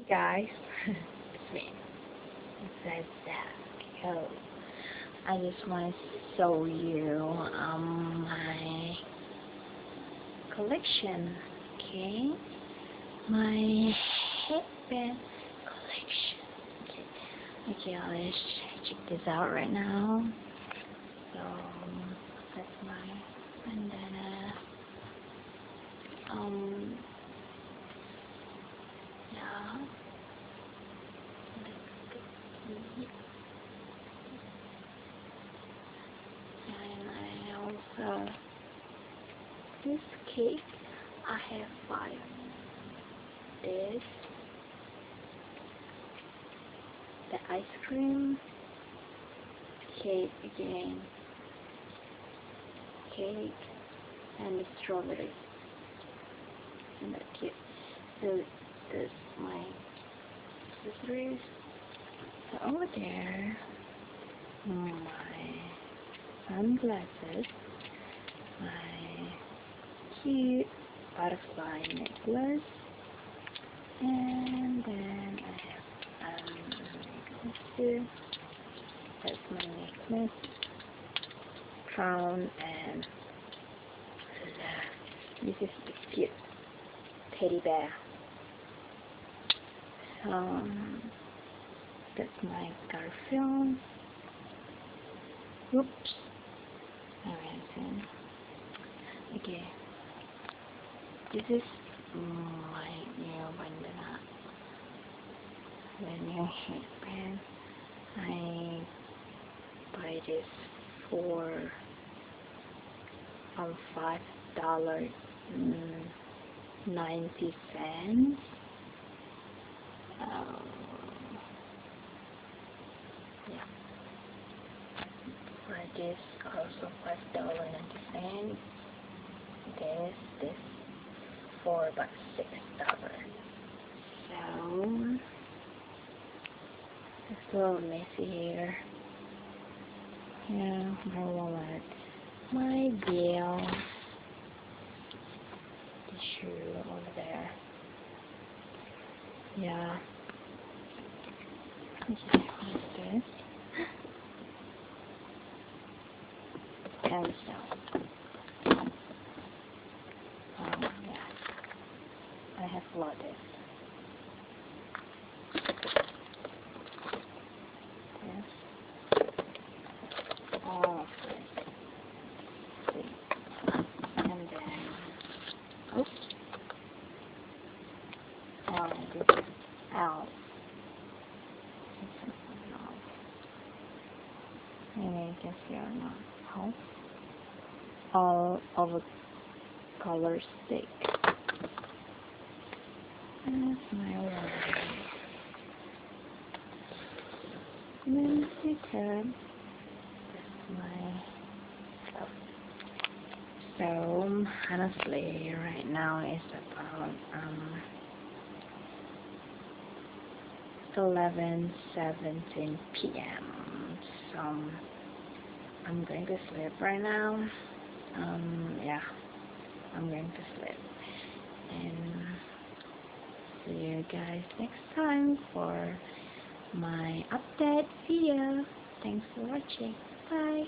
Hey guys, it's me. It says that. Yo, I just want to show you my collection. Okay, my headband collection. Okay, let's check this out right now. So that's my bandana. Yeah. And I also this cake. I have 5. This, the ice cream, cake again, cake, and the strawberry. And that's cute. So this is my accessories. So over there, my sunglasses, my cute butterfly necklace, and then I have necklace here. That's my necklace, crown, and this is the cute teddy bear. That's my Garfield. Oops. Alright, okay. This is my new bandana. The new headband. I buy this for $5.90. Yeah. For this also $5.90. This for about $6. So it's a little messy here. Yeah, my wallet, my bill, the shoe over there. Yeah. Okay, what's this? And so, yeah, I have loaded. This. Oh, and then, oops. This is out. Maybe you can see or not. How? All over color stick. That's my wallet. And then the tab. That's my stuff. So honestly, right now it's about 11:17 p.m. So I'm going to sleep right now. Yeah, I'm going to sleep. And see you guys next time for my update video. Thanks for watching. Bye.